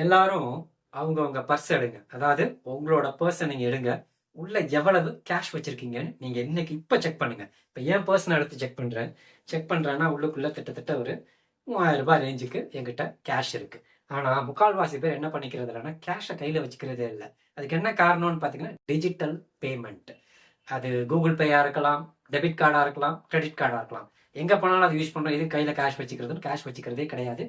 எல்லாரும் அவங்கவங்க பர்ஸ் எடுங்க. அதாவது உங்களோட பர்ஸை நீங்க எடுங்க. உள்ள எவ்வளவு கேஷ் வச்சிருக்கீங்கன்னு நீங்க இன்னைக்கு இப்ப செக் பண்ணுங்க. இப்ப என் பர்சனை எடுத்து செக் பண்றேன்னா உள்ளுக்குள்ள கிட்டத்தட்ட ஒரு 3000 ரூபாய் ரேஞ்சுக்கு என்கிட்ட கேஷ் இருக்கு. ஆனா முக்கால்வாசி பேர் என்ன பண்ணிக்கிறது இல்லைன்னா கேஷை கையில வச்சுக்கிறதே இல்லை. அதுக்கு என்ன காரணம்னு பாத்தீங்கன்னா டிஜிட்டல் பேமெண்ட். அது கூகுள் பேயா இருக்கலாம், டெபிட் கார்டா இருக்கலாம், கிரெடிட் கார்டா இருக்கலாம். எங்க போனாலும் அது யூஸ் பண்றோம். இது கையில கேஷ் வச்சுக்கிறதே கிடையாது.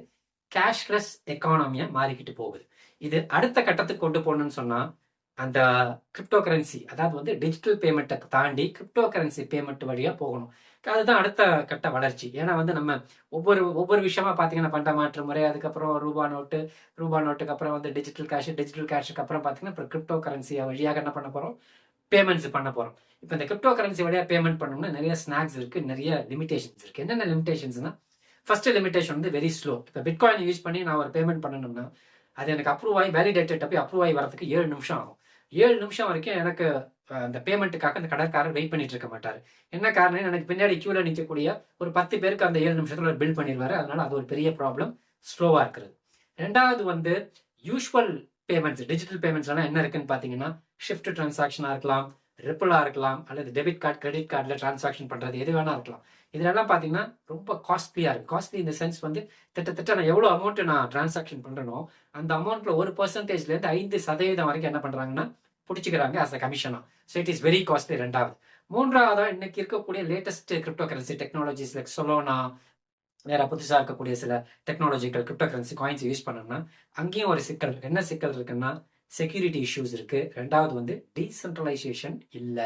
கேஷ்லெஸ் எக்கானமியா மாறிக்கிட்டு போகுது. இது அடுத்த கட்டத்துக்கு கொண்டு போகணும்னு சொன்னா அந்த கிரிப்டோ கரன்சி, அதாவது வந்து டிஜிட்டல் பேமெண்ட்டை தாண்டி கிரிப்டோ கரன்சி பேமெண்ட் வழியா போகணும். அதுதான் அடுத்த கட்ட வளர்ச்சி. ஏன்னா வந்து நம்ம ஒவ்வொரு விஷயமா பாத்தீங்கன்னா பண்ட மாற்று முறை, அதுக்கப்புறம் ரூபா நோட்டுக்கு அப்புறம் வந்து டிஜிட்டல் கேஷுக்கு அப்புறம் பாத்தீங்கன்னா இப்போ கிரிப்டோ கரன்சி வழியாக என்ன பண்ண போறோம், பேமெண்ட்ஸ் பண்ண போறோம். இப்போ இந்த கிரிப்டோ கரன்சி வழியா பேமெண்ட் பண்ணணும்னா நிறைய ஸ்நாக்ஸ் இருக்கு, நிறைய லிமிடேஷன்ஸ் இருக்கு. என்னென்ன லிமிடேஷன்ஸ்னா, ஃபர்ஸ்ட் லிமிடேஷன் வந்து வெரி ஸ்லோ. இப்போ பிட்காயின் யூஸ் பண்ணி நான் ஒரு பேமெண்ட் பண்ணணும்னா அது எனக்கு அப்ரூவ் ஆகி வேலிடேட்டட் போய் அப்ரூவ் ஆகி வரதுக்கு 7 நிமிஷம் ஆகும். 7 நிமிஷம் வரைக்கும் எனக்கு அந்த பேமெண்ட்டுக்காக அந்த கடைக்காரர் வெயிட் பண்ணிட்டு இருக்க மாட்டாரு. என்ன காரணம், எனக்கு பின்னாடி கியூல நிற்கக்கூடிய ஒரு 10 பேருக்கு அந்த 7 நிமிஷத்துல பில் பண்ணிடுவாரு. அதனால அது ஒரு பெரிய ப்ராப்ளம், ஸ்லோவா இருக்கிறது. ரெண்டாவது வந்து யூஸ்வல் பேமெண்ட்ஸ், டிஜிட்டல் பேமெண்ட்ஸ் எல்லாம் என்ன இருக்குன்னு பாத்தீங்கன்னா, ஷிஃப்ட் டிரான்சாக்ஷனா இருக்கலாம், ரிப்பிளா இருக்கலாம், அல்லது டெபிட் கார்டு கிரெடிட் கார்டுல டிரான்சாக்ஷன் பண்றது எது வேணா இருக்கலாம். இதெல்லாம் பாத்தீங்கன்னா ரொம்ப காஸ்ட்லியா இருக்கு. காஸ்ட்லி இந்த சென்ஸ் வந்து கிட்டத்தட்ட நான் எவ்வளவு அமௌண்ட் நான் டிரான்சாக்ஷன் பண்றேனோ அந்த அமௌண்ட்ல 1% இருந்து 5% வரைக்கும் என்ன பண்றாங்கன்னா பிடிச்சிக்கிறாங்க அஸ் அ கமிஷனா. So it is very costly. ரெண்டாவது. மூன்றாவதா இன்னைக்கு இருக்கக்கூடிய latest crypto currency technologies like Solana, வேற புதுசா இருக்கக்கூடிய சில டெக்னாலஜிக்கல் கிரிப்டோ கரன்சி காயின்ஸ் யூஸ் பண்ணோம்னா அங்கேயும் ஒரு சிக்கல். என்ன சிக்கல் இருக்குன்னா, செக்யூரிட்டி இஷ்யூஸ் இருக்கு. ரெண்டாவது வந்து டீசென்ட்ரலைசேஷன் இல்ல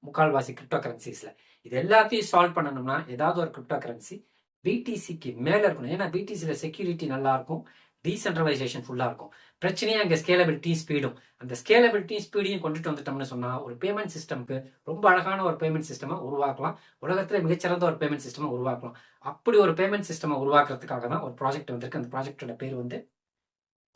முக்கால்வாசி கிரிப்டோ கரன்சிஸ்ல. இது எல்லாத்தையும் சால்வ் பண்ணணும்னா ஏதாவது ஒரு கிரிப்டோ கரன்சி பிடிசிக்கு மேல இருக்கணும். ஏன்னா பிடிசியில செக்யூரிட்டி நல்லா இருக்கும், டீசென்ட்ரலைசேஷன் ஃபுல்லா இருக்கும். பிரச்சனையே அங்க ஸ்கேலபிலிட்டி ஸ்பீடும். அந்த ஸ்கேலபிலிட்டி ஸ்பீடையும் கொண்டுட்டு வந்துட்டோம்னு சொன்னா ஒரு பேமெண்ட் சிஸ்டம்க்கு ரொம்ப அழகான ஒரு பேமெண்ட் சிஸ்டமா உருவாக்கலாம். உலகத்துல மிகச்சிறந்த ஒரு பேமெண்ட் சிஸ்டமா உருவாக்கலாம். அப்படி ஒரு பேமெண்ட் சிஸ்டமா உருவாக்குறதுக்காக தான் ஒரு ப்ராஜெக்ட் வந்திருக்கு. அந்த ப்ராஜெக்டோட பேர் வந்து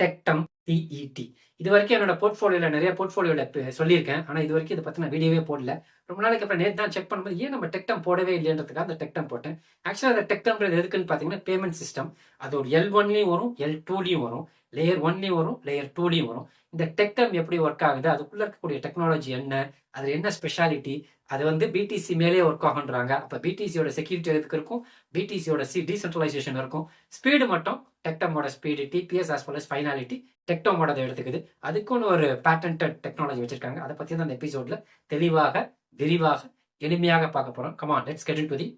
டெக்டம், டிஇடி. இது வரைக்கும் என்னோட போர்ட்ஃபோலியோல நிறைய போர்ட்ஃபோலியோல சொல்லியிருக்கேன். ஆனா இது வரைக்கும் இதை பத்தி நான் வீடியோவே போடல. ரொம்ப நாளைக்கு அப்புறம் நேற்று தான் செக் பண்ணும்போது ஏன் நம்ம டெக்டம் போடவே இல்லைன்றதுக்காக அந்த டெக்டம் போட்டேன். ஆக்சுவலா அந்த டெக்டம்ன்றது எதுக்குன்னு பாத்தீங்கன்னா பேமெண்ட் சிஸ்டம். அது ஒரு L1லயும் வரும், L2லயும் வரும், லேயர் 1லயும் வரும், லேயர் 2லயும் வரும். இந்த டெக்டம் எப்படி ஒர்க் ஆகுது, அதுக்குள்ள இருக்கக்கூடிய டெக்னாலஜி என்ன, அது என்ன ஸ்பெஷாலிட்டி, அது வந்து பிடிசி மேலே ஒர்க் ஆகுன்றாங்க. அப்ப பிடிசியோட செக்யூரிட்டி எதுக்கு இருக்கும், பிடிசியோட டீசென்ட்ரலைசேஷன் இருக்கும். ஸ்பீடு மட்டும் டெக்டமோட speed, TPS as well as finality டெக்டமோட எடுத்துக்குது. அதுக்குன்னு ஒரு பேட்டன்ட் டெக்னாலஜி வச்சிருக்காங்க. அதை பத்தி தான் அந்த எபிசோட்ல தெளிவாக, விரிவாக, எளிமையாக பார்க்க போறோம். Come on, let's get into the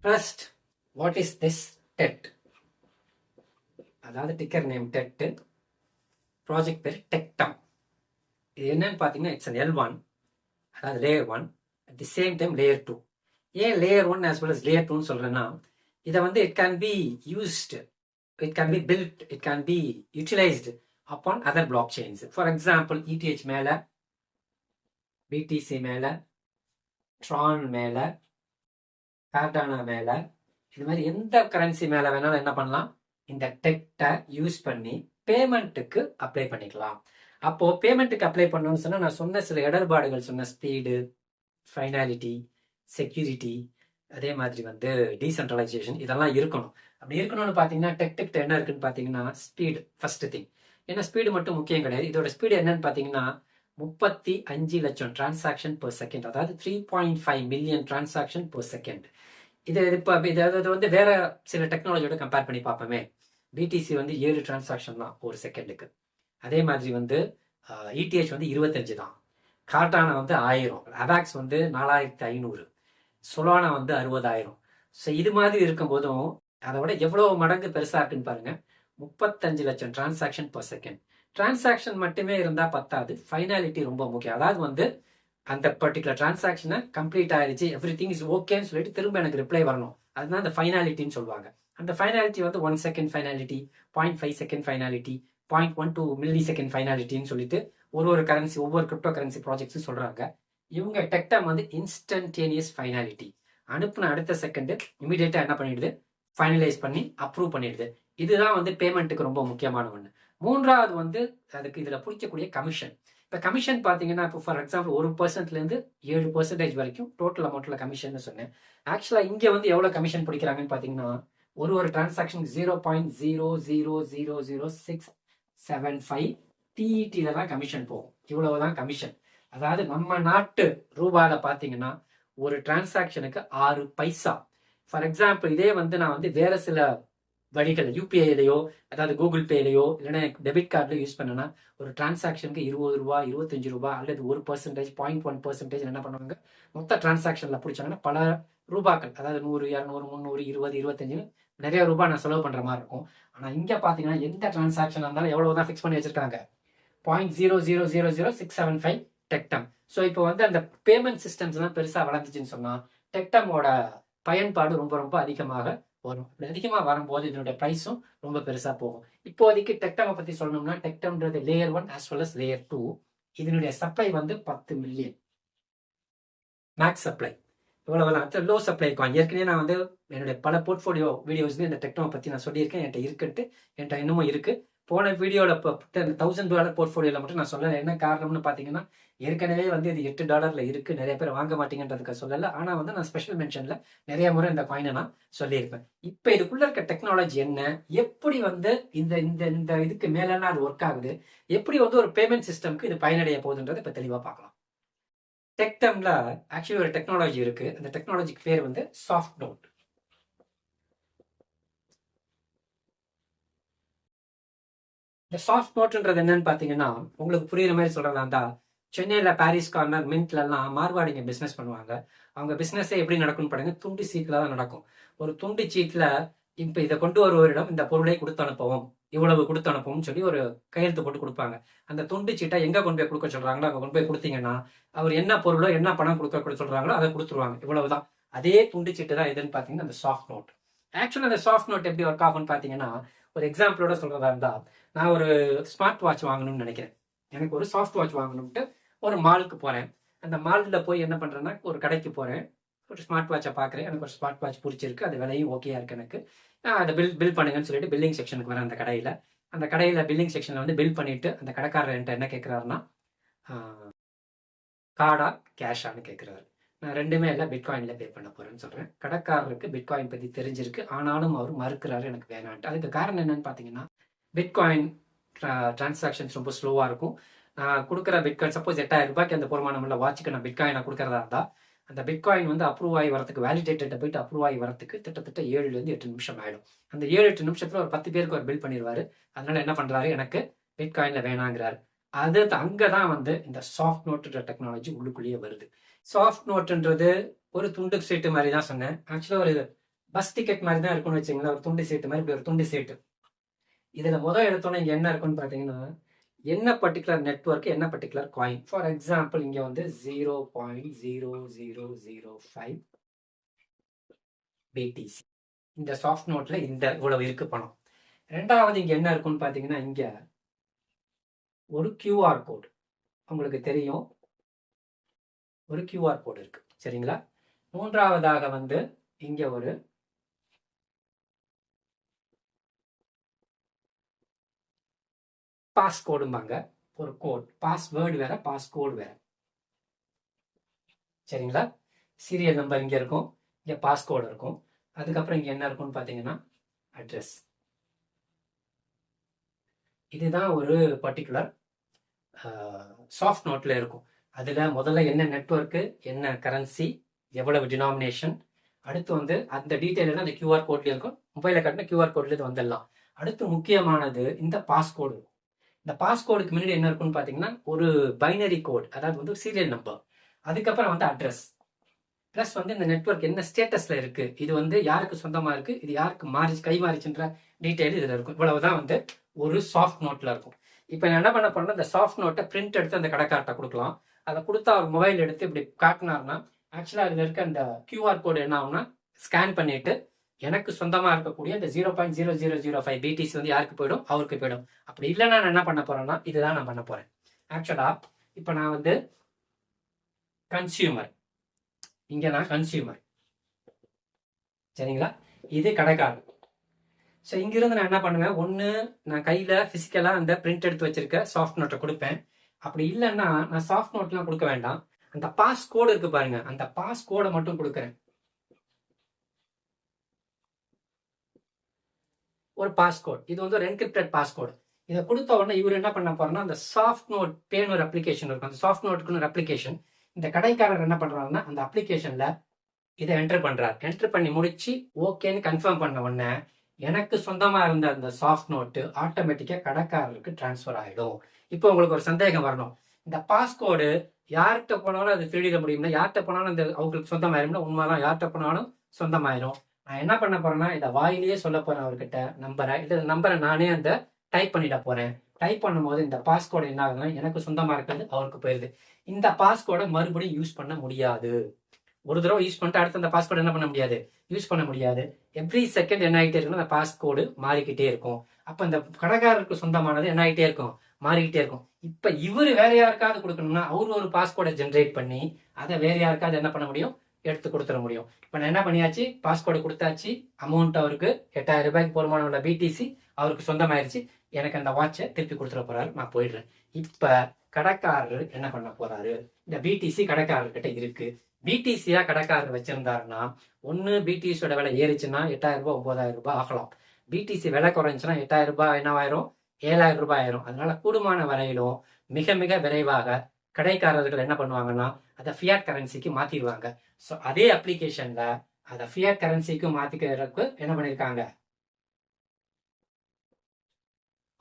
first. What is this TET? அதாவது டிக்கர் நேம் டெட், ப்ராஜெக்ட் பேர் டெக்டம். இது என்னன்னு பாத்தீங்கன்னா இட்ஸ் L1, அதாவது layer 1, at the same time layer 2. ஏன் layer 1 as well as layer 2 சொல்றேன்னா, இதை வந்து it can be used, it can be built, it can be utilised upon other blockchains. For example ETH மேல, BTC மேல, Tran மேல, கார்டானா மேல, இது மாதிரி எந்த கரன்சி மேல வேணாலும் என்ன பண்ணலாம், இந்த டெக்டை யூஸ் பண்ணி பேமெண்ட்டுக்கு அப்ளை பண்ணிக்கலாம். அப்போ பேமெண்ட்டுக்கு அப்ளை பண்ணணும்னு சொன்னா நான் சொன்ன சில இடர்பாடுகள் சொன்ன ஸ்பீடு, ஃபைனாலிட்டி, செக்யூரிட்டி, அதே மாதிரி வந்து டீசென்ட்ரலைசேஷன் இதெல்லாம் இருக்கணும். அப்படி இருக்கணும்னு பாத்தீங்கன்னா டெக்ட என்ன இருக்குன்னு பாத்தீங்கன்னா ஸ்பீடு ஃபர்ஸ்ட் திங். ஏன்னா ஸ்பீடு மட்டும் முக்கியம் கிடையாது. இதோட ஸ்பீடு என்னன்னு பாத்தீங்கன்னா 35 லட்சம் டிரான்சாக்ஷன் பெர் செகண்ட், அதாவது 3.5 மில்லியன் டிரான்சாக்ஷன் பெர் செகண்ட். இது வந்து வேற சில டெக்னாலஜியோட கம்பேர் பண்ணி பார்ப்போமே. பிடிசி வந்து 7 டிரான்சாக்ஷன் தான் ஒரு செகண்டுக்கு. அதே மாதிரி வந்து ETH வந்து 25 தான், கார்டானா வந்து 1000, அவாக்ஸ் வந்து 4500, சொலானா வந்து 60,000. ஸோ இது மாதிரி இருக்கும்போதும் அதை விட எவ்வளவு மடங்கு பெருசா இருக்குன்னு பாருங்க. 35 லட்சம் டிரான்சாக்ஷன் பெர் செகண்ட். டிரான்சாக்ஷன் மட்டுமே இருந்தா பத்தாது, ஃபைனாலிட்டி ரொம்ப முக்கியம். அதாவது வந்து அந்த பர்டிகுலர் டிரான்சாக்ஷனை கம்ப்ளீட் ஆயிடுச்சு, எவ்ரி திங் இஸ் ஓகேன்னு சொல்லிட்டு திரும்ப எனக்கு ரிப்ளை வரணும். அதுதான் அந்த ஃபைனாலிட்டின்னு சொல்லுவாங்க. அந்த ஃபைனாலிட்டி வந்து 1 second finality, 0.5 second finality, 0.12 millisecond ஃபைனாலிட்டின்னு சொல்லிட்டு ஒரு கரன்சி, ஒவ்வொரு கிரிப்டோ கரன்சி ப்ராஜெக்ட்ஸும் சொல்றாங்க. இவங்க டெக்டம் வந்து இன்ஸ்டன்டேனியஸ் ஃபைனாலிட்டி. அனுப்புன அடுத்த செகண்ட் இமீடியட்டா என்ன பண்ணிடுது, ஃபைனலைஸ் பண்ணி அப்ரூவ் பண்ணிடுது. இதுதான் வந்து பேமெண்ட்டுக்கு ரொம்ப முக்கியமான ஒன்று. மூன்றாவது வந்து அதுக்கு இதுல பிடிக்கக்கூடிய கமிஷன். இப்ப கமிஷன் பாத்தீங்கன்னா, இப்போ ஃபார் எக்ஸாம்பிள் 1% இருந்து 7% வரைக்கும் டோட்டல் அமௌண்ட்ல கமிஷன் சொன்னேன். ஆக்சுவலா இங்க வந்து எவ்வளவு கமிஷன் பிடிக்கிறாங்கன்னு பாத்தீங்கன்னா ஒரு டிரான்சாக்ஷனுக்கு 0.0000675 டிஇடியில தான் கமிஷன் போகும். இவ்வளவுதான் கமிஷன். அதாவது நம்ம நாட்டு ரூபாயில பாத்தீங்கன்னா ஒரு டிரான்சாக்ஷனுக்கு 6 பைசா. ஃபார் எக்ஸாம்பிள் இதே வந்து நான் வந்து வேற சில வழிகள் யூபிஐலையோ அதாவது கூகுள் பேலையோ இல்லைன்னா டெபிட் கார்டில் யூஸ் பண்ணனா ஒரு டிரான்சாக்ஷனுக்கு 20 ரூபாய் 25 ரூபாய் அல்லது 1% 0.1% என்ன பண்ணுவாங்க, மொத்த டிரான்சாக்ஷன்ல பிடிச்சாங்கன்னா பல ரூபாய்கள், அதாவது 100 200 300 20 25 நிறைய ரூபாய் நான் செலவு பண்ற மாதிரி இருக்கும். ஆனா இங்க பாத்தீங்கன்னா எந்த டிரான்சாக்ஷன் இருந்தாலும் எவ்வளவுதான் ஃபிக்ஸ் பண்ணி வச்சிருக்காங்க, 0.0000675 டெக்டம். ஸோ இப்போ வந்து அந்த பேமெண்ட் சிஸ்டம்ஸ் எல்லாம் பெருசா வளர்ந்துச்சுன்னு சொன்னா டெக்டமோட பயன்பாடு ரொம்ப ரொம்ப அதிகமாக வரும். அதிகமாக வரும்போது இதனுடைய ப்ரைஸும் ரொம்ப பெருசா போகும். இப்போதைக்கு டெக்டமை பத்தி சொல்லணும்னா டெக்டம்ன்றது layer 1 as well as layer 2. இதனுடைய சப்ளை வந்து 10 மில்லியன் மேக்ஸ் சப்ளை. இவ்வளவு லோ சப்ளை காயின். ஏற்கனவே நான் வந்து என்னுடைய பல போர்ட்ஃபோலியோ வீடியோஸ்ல இந்த டெக்டமை பத்தி நான் சொல்லியிருக்கேன். என்கிட்ட இன்னமும் இருக்கு. போன வீடியோல $1000 போர்ட்ஃபோலியோல மட்டும் நான் சொல்லலை. என்ன காரணம்னு பாத்தீங்கன்னா ஏற்கனவே வந்து இது $8 இருக்கு, நிறைய பேர் வாங்க மாட்டீங்கன்றதுக்கு சொல்லல. ஆனா வந்து நான் ஸ்பெஷல் மென்ஷன்ல நிறைய முறை இந்த காயினை நான் சொல்லியிருப்பேன். இப்ப இதுக்குள்ள இருக்க டெக்னாலஜி என்ன, எப்படி வந்து இந்த இந்த இந்த இதுக்கு மேலாம் அது ஒர்க் ஆகுது, எப்படி வந்து ஒரு பேமெண்ட் சிஸ்டம்க்கு இது பயனடைய போகுதுன்றதை இப்ப தெளிவா பார்க்கலாம். டெக்டம்ல ஆக்சுவலி ஒரு டெக்னாலஜி இருக்கு. அந்த டெக்னாலஜிக்கு பேர் வந்து சாஃப்ட் நோட். இந்த சாஃப்ட் நோட்ன்றது என்னன்னு பாத்தீங்கன்னா உங்களுக்கு புரியுற மாதிரி சொல்றதா இருந்தா, சென்னையில பாரிஸ் கார்னர் மின்ட்ல எல்லாம் மார்வாடிங்க பிசினஸ் பண்ணுவாங்க. அவங்க பிசினஸே எப்படி நடக்கும்னு பாருங்க, துண்டு சீட்ல தான் நடக்கும். ஒரு துண்டு சீட்ல இப்ப இதை கொண்டு வருவரிடம் இந்த பொருளை கொடுத்து அனுப்பவும், இவ்வளவு கொடுத்து அனுப்பவும் சொல்லி ஒரு கையெழுத்து போட்டு கொடுப்பாங்க. அந்த துண்டு சீட்டை எங்க கொண்டு போய் கொடுக்க சொல்றாங்களோ அங்க கொண்டு போய் கொடுத்தீங்கன்னா அவர் என்ன பொருளோ என்ன பணம் கொடுக்க சொல்றாங்களோ அதை கொடுத்துருவாங்க. இவ்வளவுதான். அதே துண்டு சீட்டு தான் எதுன்னு பாத்தீங்கன்னா அந்த சாஃப்ட் நோட். ஆக்சுவலா அந்த சாஃப்ட் நோட் எப்படி ஒர்க் ஆகும்னு பாத்தீங்கன்னா, ஒரு எக்ஸாம்பிளோட சொல்றதா இருந்தா, நான் ஒரு ஸ்மார்ட் வாட்ச் வாங்கணும்னு நினைக்கிறேன். எனக்கு ஒரு சாஃப்ட் வாட்ச் வாங்கணும்ட்டு ஒரு மாலுக்கு போறேன். அந்த மாலில் போய் என்ன பண்றேன்னா ஒரு கடைக்கு போறேன், ஒரு ஸ்மார்ட் வாட்சை பாக்குறேன். எனக்கு ஒரு ஸ்மார்ட் வாட்ச் பிடிச்சிருக்கு, அது விலையும் ஓகேயா இருக்கு எனக்கு. அதை பில் பண்ணுங்கன்னு சொல்லிட்டு பில்லிங் செக்ஷனுக்கு வரேன். அந்த கடையில பில்லிங் செக்ஷன்ல வந்து பில் பண்ணிட்டு அந்த கடைக்காரர் என்கிட்ட என்ன கேட்கிறாருன்னா, கார்டா கேஷான்னு கேட்கிறாரு. நான் ரெண்டுமே எல்லாம் பிட்காயின்ல பே பண்ண போறேன்னு சொல்றேன். கடைக்காரருக்கு பிட்காயின் பத்தி தெரிஞ்சிருக்கு, ஆனாலும் அவர் மறுக்கிறாரு எனக்கு வேணான்ட்டு. அதுக்கு காரணம் என்னன்னு பாத்தீங்கன்னா, பிட்காயின் டிரான்சாக்ஷன்ஸ் ரொம்ப ஸ்லோவா இருக்கும். நான் கொடுக்குற பிட்காயின் சப்போஸ் 8000 ரூபாய்க்கு அந்த பொறுமானம் உள்ள வாட்சுக்கு நான் பிட்காயினை கொடுக்கறதா இருந்தா அந்த பிட்காயின் வந்து அப்ரூவ் ஆகி வரதுக்கு, வேலிடேட்டர்கிட்ட போயிட்டு அப்ரூவ் ஆகி வரதுக்கு கிட்டத்தட்ட 7-8 நிமிஷம் ஆயிடும். அந்த 7-8 நிமிஷத்துல ஒரு 10 பேருக்கு ஒரு பில் பண்ணிடுவாரு. அதனால என்ன பண்றாரு, எனக்கு பிட்காயின்ல வேணாங்கிறாரு. அது அங்கதான் வந்து இந்த சாஃப்ட் நோட் டெக்னாலஜி உள்ளுக்குள்ளேயே வருது. சாஃப்ட் நோட்ன்றது ஒரு துண்டு சீட்டு மாதிரி தான் சொன்னேன். ஆக்சுவலா ஒரு பஸ் டிக்கெட் மாதிரி தான் இருக்கும்னு வச்சுங்களேன். ஒரு துண்டு சீட்டு மாதிரி, இப்படி ஒரு துண்டு சீட்டு. இதுல முதல் எடுத்தோன்னே இங்க என்ன இருக்குன்னு பாத்தீங்கன்னா, என்ன பர்டிகுலர் நெட்வொர்க், என்ன பர்டிகுலர் காயின். ஃபார் எக்ஸாம்பிள் இங்க வந்து 0.0005 பிடிசி இந்த சாஃப்ட் நோட்ல இந்த இவ்வளவு இருக்கு பணம். ரெண்டாவது இங்க என்ன இருக்குன்னு பாத்தீங்கன்னா, இங்க ஒரு கியூஆர் கோடு, உங்களுக்கு தெரியும் ஒரு கியூஆர் கோடு இருக்கு, சரிங்களா. மூன்றாவதாக வந்து இங்க ஒரு பாஸ்கோடும்பாங்க, ஒரு கோட். பாஸ்வேர்டு வேற, பாஸ்கோடு வேற, சரிங்களா. சீரியல் நம்பர் இங்க இருக்கும், இங்க பாஸ்கோடு இருக்கும். அதுக்கப்புறம் இங்க என்ன இருக்கும்னு பாத்தீங்கன்னா அட்ரஸ். இதுதான் ஒரு பர்டிகுலர் சாஃப்ட் நோட்ல இருக்கும். அதுல முதல்ல என்ன நெட்வொர்க்கு, என்ன கரன்சி, எவ்வளவு டினாமினேஷன், அடுத்து வந்து அந்த டீட்டெயில் அந்த கியூஆர் கோட்ல இருக்கும். மொபைல கட்டின கியூஆர் கோட்ல இது வந்துடலாம். அடுத்து முக்கியமானது இந்த பாஸ்கோடு. இந்த பாஸ்கோடுக்கு முன்னாடி என்ன இருக்குன்னு பாத்தீங்கன்னா ஒரு பைனரி கோட், அதாவது வந்து சீரியல் நம்பர். அதுக்கப்புறம் வந்து அட்ரஸ், பிளஸ் வந்து இந்த நெட்வொர்க் என்ன ஸ்டேட்டஸ்ல இருக்கு, இது வந்து யாருக்கு சொந்தமா இருக்கு, இது யாருக்கு மாறிச்சு, கை மாறிச்சுன்ற டீட்டெயில் இதுல இருக்கும். இவ்வளவுதான் வந்து ஒரு சாஃப்ட் நோட்ல இருக்கும். இப்ப நான் என்ன பண்ண போறேன்னா, இந்த சாஃப்ட் நோட்டை பிரிண்ட் எடுத்து அந்த கடைக்கார்ட்ட கொடுக்கலாம். அதை கொடுத்தா அவர் மொபைல் எடுத்து இப்படி காட்டினார்னா ஆக்சுவலா இதுல இருக்க அந்த கியூஆர் கோடு என்ன ஆகும்னா ஸ்கேன் பண்ணிட்டு எனக்கு சொந்தமா இருக்கக்கூடிய இந்த 0.0005 பிடிசி வந்து யாருக்கு போயிடும், அவருக்கு போயிடும். அப்படி இல்லைன்னா நான் என்ன பண்ண போறேன்னா இதுதான் நான் பண்ண போறேன். ஆக்சுவலா இப்ப நான் வந்து கன்சியூமர், இங்க நான் கன்சியூமர், சரிங்களா, இது கடைக்காரர். ஸோ இங்கிருந்து நான் என்ன பண்ணுவேன், ஒன்று நான் கையில பிசிக்கலா அந்த பிரிண்ட் எடுத்து வச்சிருக்க சாஃப்ட் நோட்டை கொடுப்பேன். அப்படி இல்லைன்னா நான் சாஃப்ட் நோட்லாம் கொடுக்க வேண்டாம், அந்த பாஸ் கோடு இருக்கு பாருங்க, அந்த பாஸ் கோடை மட்டும் கொடுக்குறேன். ஒரு பாஸ்கோட். இது வந்து ஒரு என்கிரிப்டட் பாஸ்கோடு. இதை கொடுத்த உடனே இவர் என்ன பண்ண போறோம்னா, அந்த சாஃப்ட் நோட் பேன்னு ஒரு அப்ளிகேஷன் இருக்கும். அந்த சாஃப்ட் நோட்டுக்குன்னு ஒரு அப்ளிகேஷன். இந்த கடைக்காரர் என்ன பண்றாருன்னா, அந்த அப்ளிகேஷன்ல இதை என்டர் பண்றாரு. என்டர் பண்ணி முடிச்சு ஓகேன்னு கன்ஃபார்ம் பண்ண உடனே எனக்கு சொந்தமா இருந்த அந்த சாஃப்ட் நோட்டு ஆட்டோமேட்டிக்கா கடைக்காரருக்கு டிரான்ஸ்ஃபர் ஆயிடும். இப்போ உங்களுக்கு ஒரு சந்தேகம் வரணும், இந்த பாஸ்கோடு யார்கிட்ட போனாலும் அது திருடிட முடியும்னா, யார்கிட்ட போனாலும் இந்த அவங்களுக்கு சொந்தமாயிரும்னா உண்மைதான், யார்கிட்ட போனாலும் சொந்தமாயிரும். நான் என்ன பண்ண போறேன்னா, இதை வாயிலேயே சொல்ல போறேன் அவர்கிட்ட நம்பரை, இல்லை நம்பரை நானே அந்த டைப் பண்ணிட போறேன். டைப் பண்ணும்போது இந்த பாஸ்கோடு என்ன ஆகுதுன்னா, எனக்கு சொந்தமா இருக்கிறது அவருக்கு போயிருது. இந்த பாஸ்கோடை மறுபடியும் யூஸ் பண்ண முடியாது. ஒரு தடவை யூஸ் பண்ணிட்டு அடுத்த அந்த பாஸ்கோடு என்ன பண்ண முடியாது, யூஸ் பண்ண முடியாது. எவ்ரி செகண்ட் என்ன ஆகிட்டே இருக்குன்னா, அந்த பாஸ்கோடு மாறிக்கிட்டே இருக்கும். அப்ப இந்த கடைக்காரருக்கு சொந்தமானது என்ன ஆகிட்டே இருக்கும், மாறிக்கிட்டே இருக்கும். இப்ப இவரு வேற யாருக்காவது கொடுக்கணும்னா அவரு ஒரு பாஸ்கோடை ஜென்ரேட் பண்ணி அதை வேற யாருக்காவது என்ன பண்ண முடியும், எடுத்து கொடுத்துட முடியும். இப்ப நான் என்ன பண்ணியாச்சு, பாஸ்கோடு கொடுத்தாச்சு, அமௌண்ட் அவருக்கு 8000 ரூபாய்க்கு போருமான உள்ள பிடிசி அவருக்கு சொந்தமாயிருச்சு. எனக்கு அந்த வாட்சை திருப்பி கொடுத்துட போறாரு, நான் போயிடுறேன். இப்ப கடைக்காரர் என்ன பண்ண போறாரு, இந்த பிடிசி கடைக்காரர்கிட்ட இருக்கு. பிடிசியா கடைக்காரர் வச்சிருந்தாருன்னா, ஒன்னு பிடிசியோட விலை ஏறிச்சுன்னா 8000 ரூபாய் 9000 ரூபாய் ஆகலாம். பிடிசி விலை குறைஞ்சுன்னா 8000 ரூபாய் என்னவாயிரும், 7000 ரூபாய் ஆயிரும். அதனால கூடுமான வரையிலும் மிக மிக விரைவாக கடைக்காரர்கள் என்ன பண்ணுவாங்கன்னா, அதை ஃபியாட் கரன்சிக்கு மாத்திடுவாங்க. ஸோ அதே அப்ளிகேஷன்ல அதை ஃபியாட் கரன்சிக்கு மாத்திக்கிறதுக்கு என்ன பண்ணிருக்காங்க,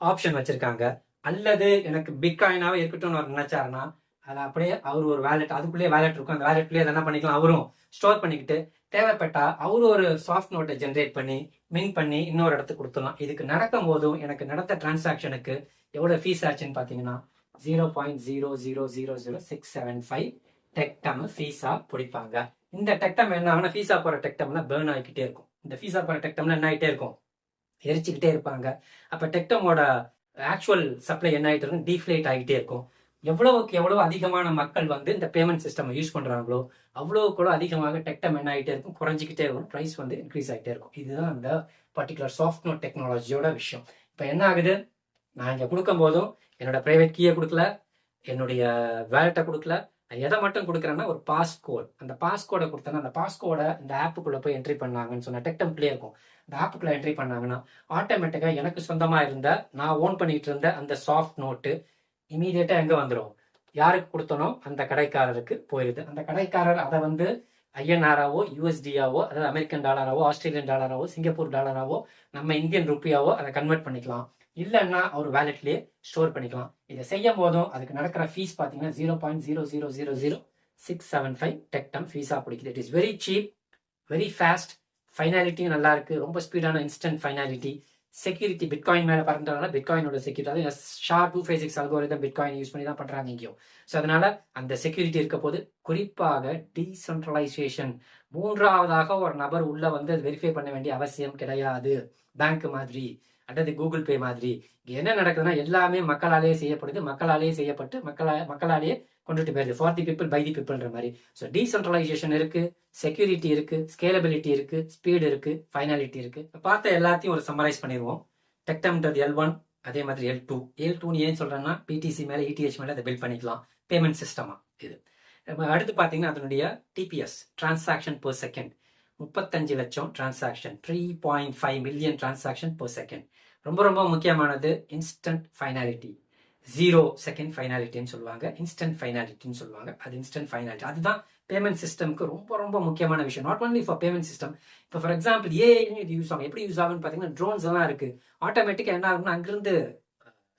ஆப்ஷன் வச்சிருக்காங்க. அல்லது எனக்கு பிட்காயினாவே இருக்கட்டும்னு அவர் நினைச்சாருன்னா, அதை அப்படியே அவர் ஒரு வேலெட், அதுக்குள்ளேயே வேலெட் இருக்கும், அந்த வேலெட்லயே என்ன பண்ணிக்கலாம், அவரும் ஸ்டோர் பண்ணிக்கிட்டு தேவைப்பட்டா அவரு ஒரு சாஃப்ட் நோட்டை ஜென்ரேட் பண்ணி மின் பண்ணி இன்னொரு இடத்துக்கு கொடுத்துடலாம். இதுக்கு நடக்கும் போதும் எனக்கு நடந்த டிரான்சாக்ஷனுக்கு எவ்வளவு ஃபீஸ் ஆச்சுன்னு பாத்தீங்கன்னா 0.0000675 டெக்டம் ஃபீஸா பிடிப்பாங்க. இந்த டெக்டம் என்ன ஆகுனா, ஃபீஸா போற டெக்டம்ல பேர்ன் ஆகிக்கிட்டே இருக்கும். இந்த ஃபீஸா போற டெக்டம்ல என்ன ஆகிட்டே இருக்கும், எரிச்சுக்கிட்டே இருப்பாங்க. அப்ப டெக்டமோட ஆக்சுவல் சப்ளை என்ன ஆகிட்டு இருக்கும், டீஃப்ளேட் ஆகிட்டே இருக்கும். எவ்வளவுக்கு எவ்வளவு அதிகமான மக்கள் வந்து இந்த பேமெண்ட் சிஸ்டம் யூஸ் பண்றாங்களோ அவ்வளவு கூட அதிகமாக டெக்டம் என்ன ஆகிட்டே இருக்கும், குறைஞ்சிக்கிட்டே இருக்கும், ப்ரைஸ் வந்து இன்க்ரீஸ் ஆகிட்டே இருக்கும். இதுதான் அந்த பர்டிகுலர் சாஃப்ட் நோட் டெக்னாலஜியோட விஷயம். இப்போ என்ன ஆகுது, நான் இங்கே கொடுக்கும் போதும் என்னோட பிரைவேட் கீயை கொடுக்கல, என்னுடைய வேலெட்டை கொடுக்கல, நான் எதை மட்டும் கொடுக்குறேன்னா ஒரு பாஸ்கோட். அந்த பாஸ்கோடை கொடுத்தேன்னா அந்த பாஸ்கோடை இந்த ஆப்புக்குள்ள போய் என்ட்ரி பண்ணாங்கன்னு சொன்ன டெக்டம்லேயே இருக்கும். இந்த ஆப்புக்குள்ள என்ட்ரி பண்ணாங்கன்னா ஆட்டோமேட்டிக்காக எனக்கு சொந்தமாக இருந்த, நான் ஓன் பண்ணிட்டு இருந்த அந்த சாஃப்ட் நோட்டு இமீடியட்டா எங்க வந்துடும், யாருக்கு கொடுத்தனோ அந்த கடைக்காரருக்கு போயிருது. அந்த கடைக்காரர் அதை வந்து ஐஎன்ஆராவோ யூஎஸ்டியாவோ, அதாவது அமெரிக்கன் டாலராவோ, ஆஸ்திரேலியன் டாலராவோ, சிங்கப்பூர் டாலராவோ, நம்ம இந்தியன் ருப்பியாவோ அதை கன்வெர்ட் பண்ணிக்கலாம். இல்லைன்னா அவர் வேலெட்லயே ஸ்டோர் பண்ணிக்கலாம். இதை செய்யும் போதும் அதுக்கு நடக்கிற ஃபீஸ் பார்த்தீங்கன்னா 0.0000675 டெக்டம் ஃபீஸா பிடிக்குது. It is very cheap, very fast, ஃபைனாலிட்டியும் நல்லா இருக்கு, ரொம்ப ஸ்பீடான இன்ஸ்டன்ட் ஃபைனாலிட்டி. செக்யூரிட்டி பிட்காயின் மேல பறந்ததுனால பிட்காயினோட செக்யூரிட்டி, அது SHA-256 அல்கோரிதம் பிட்காயின் யூஸ் பண்ணி தான் பண்றாங்க இங்கேயும். ஸோ அதனால அந்த செக்யூரிட்டி இருக்க போது, குறிப்பாக டீசென்ட்ரலைசேஷன், மூன்றாவதாக ஒரு நபர் உள்ள வந்து வெரிஃபை பண்ண வேண்டிய அவசியம் கிடையாது. பேங்க் மாதிரி அல்லது கூகுள் பே மாதிரி. என்ன நடக்குதுன்னா, எல்லாமே மக்களாலேயே செய்யப்படுது, மக்களாலேயே செய்யப்பட்டு மக்களாலேயே கொண்டுட்டு போயிருது. For the people by the பீப்புள்ன்ற மாதிரி. ஸோ டீசென்ட்ரலைசேஷன் இருக்கு, செக்யூரிட்டி இருக்கு, ஸ்கேலபிலிட்டி இருக்கு, ஸ்பீடு இருக்கு, ஃபைனாலிட்டி இருக்கு. பார்த்த எல்லாத்தையும் ஒரு சம்மரைஸ் பண்ணிடுவோம். டெக்டம்ன்றது L1, அதே மாதிரி L2. L2 ஏன் சொல்றேன்னா, பிடிசி மேல ETH மேல அதை பில்ட் பண்ணிக்கலாம், பேமெண்ட் சிஸ்டமா இது. அடுத்து பார்த்தீங்கன்னா அதனுடைய TPS, டிரான்சாக்ஷன் per செகண்ட், 35 லட்சம் transaction, 3.5 million transaction per second. ரொம்ப ரொம்ப முக்கியமானது இன்ஸ்டன்ட் ஃபைனாலிட்டி, 0 செகண்ட் ஃபைனாலிட்டின்னு சொல்லுவாங்க, இன்ஸ்டன்ட் ஃபைனாலிட்டின்னு சொல்லுவாங்க. அது இன்ஸ்டன்ட் ஃபைனாலிட்டி, அதுதான் பேமெண்ட் சிஸ்டம்க்கு ரொம்ப ரொம்ப முக்கியமான விஷயம். Not only for payment system. இப்போ ஃபார் எக்ஸாம்பிள் ஏஐ இது யூஸ் ஆகும். எப்படி யூஸ் ஆகுன்னு பார்த்தீங்கன்னா, ட்ரோன்ஸ் எல்லாம் இருக்கு. ஆட்டோமேட்டிக்காக என்ன ஆகும்னா, அங்கிருந்து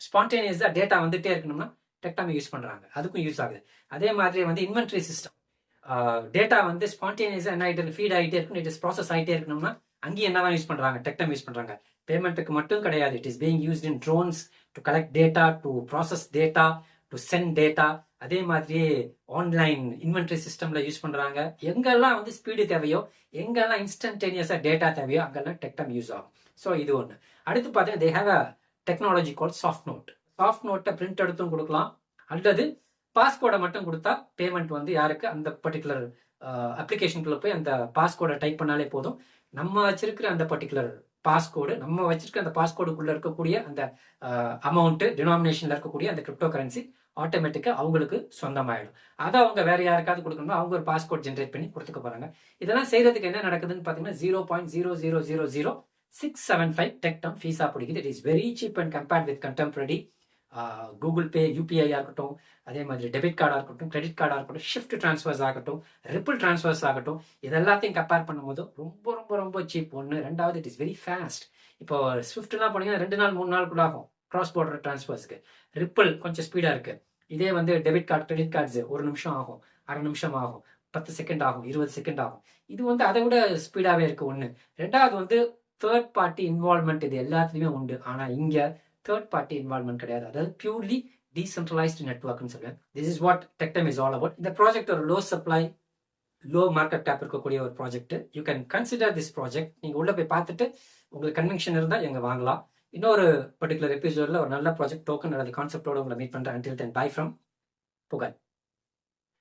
ஸ்பான்டேனியஸாக டேட்டா வந்துட்டே இருக்கணும்னா டெக்டம் யூஸ் பண்றாங்க, அதுக்கும் யூஸ் ஆகுது. அதே மாதிரி வந்து இன்வென்ட்ரி சிஸ்டம், டேட்டா வந்து ஸ்பான்டேனியஸாக என்ன ஆகிட்டு ஃபீட் ஆகிட்டே இருக்கும், இட் இஸ் ப்ராசஸ் ஆகிட்டே இருக்கணும்னா அங்கேயும் என்னதான் யூஸ் பண்றாங்க, டெக்டம் யூஸ் பண்றாங்க. பேமெண்ட்டுக்கு மட்டும் கிடையாது, it is being used in drones to collect data, to process data, to send data. அதே மாதிரி ஆன்லைன் இன்வென்ட்ரி சிஸ்டம்ல யூஸ் பண்றாங்க. எங்கெல்லாம் வந்து ஸ்பீடு தேவையோ, எங்கெல்லாம் இன்ஸ்டன்டேனியஸா டேட்டா தேவையோ அங்கெல்லாம் டெக்டம் யூஸ் ஆகும். ஸோ இது ஒன்று. அடுத்து பார்த்தீங்கன்னா, they have a technology call soft note. Soft நோட்டை பிரிண்ட் எடுத்தும் கொடுக்கலாம், அல்லது பாஸ்கோடை மட்டும் கொடுத்தா பேமெண்ட் வந்து யாருக்கு, அந்த பர்டிகுலர் அப்ளிகேஷனுக்குள்ள போய் அந்த பாஸ்கோடை டைப் பண்ணாலே போதும். நம்ம வச்சிருக்கிற அந்த பர்டிகுலர் பாஸ்கோடு, நம்ம வச்சிருக்க அந்த பாஸ்கோடுக்குள்ள இருக்கக்கூடிய அந்த அமௌண்ட், டினாமினேஷன்ல இருக்கக்கூடிய அந்த கிரிப்டோ கரன்சி ஆட்டோமேட்டிக்கா அவங்களுக்கு சொந்தமாயிடும். அதை அவங்க வேற யாருக்காவது கொடுக்கணும்னா அவங்க ஒரு பாஸ்கோட் ஜென்ரேட் பண்ணி கொடுத்துக்க போறாங்க. இதெல்லாம் செய்யறதுக்கு என்ன நடக்குதுன்னு பாத்தீங்கன்னா 0.0000 675 டெக் டவுன் ஃபீஸா பிடிக்குது. It is very cheap and compared with contemporary. Google Pay, யூபிஐயா இருக்கட்டும், அதே மாதிரி டெபிட் கார்டாக இருக்கட்டும், கிரெடிட் கார்டாக இருக்கட்டும், ஷிஃப்ட் ட்ரான்ஸ்ஃபர்ஸ் ஆகட்டும், ரிப்பிள் ட்ரான்ஸ்ஃபர்ஸ் ஆகட்டும், இது எல்லாத்தையும் கம்பேர் பண்ணும்போது ரொம்ப ரொம்ப ரொம்ப சீப் ஒன்று. ரெண்டாவது இட் இஸ் வெரி ஃபாஸ்ட். இப்போ ஸ்விஃப்ட்லாம் போனீங்கன்னா 2 நாள் 3 நாள் கூட ஆகும் கிராஸ் பார்டர் ட்ரான்ஸ்ஃபர்ஸ்க்கு. ரிப்பிள் கொஞ்சம் ஸ்பீடாக இருக்கு. இதே வந்து டெபிட் கார்டு, கிரெடிட் கார்ட்ஸ் 1 நிமிஷம் ஆகும், அரை நிமிஷம் ஆகும், 10 செகண்ட் ஆகும், 20 செகண்ட் ஆகும். இது வந்து அதை விட ஸ்பீடாகவே இருக்கு ஒன்று. ரெண்டாவது வந்து தேர்ட் பார்ட்டி இன்வால்மெண்ட் இது எல்லாத்துலேயுமே உண்டு. ஆனால் இங்கே தேர்ட் பார்ட்டி இன்வால்மெண்ட் கிடையாது. அதாவது பியூர்லி டீசென்ட்ரலைஸ்டு நெட்ஒர்க்னு சொல்லுவேன். This is what Tectum is all about. இந்த ப்ராஜெக்ட் ஒரு low supply, low market cap இருக்கக்கூடிய ஒரு project. You can consider this project. நீங்கள் உள்ள போய் பார்த்துட்டு உங்களுக்கு கன்விக்ஷன் இருந்தால் எங்க வாங்கலாம். இன்னொரு பர்டிகுலர் எபிசோட்ல ஒரு நல்ல ப்ராஜெக்ட் டோக்கன் அல்லது கான்செப்டோட உங்களை மீட் பண்றேன். until then, bye from புகழ்.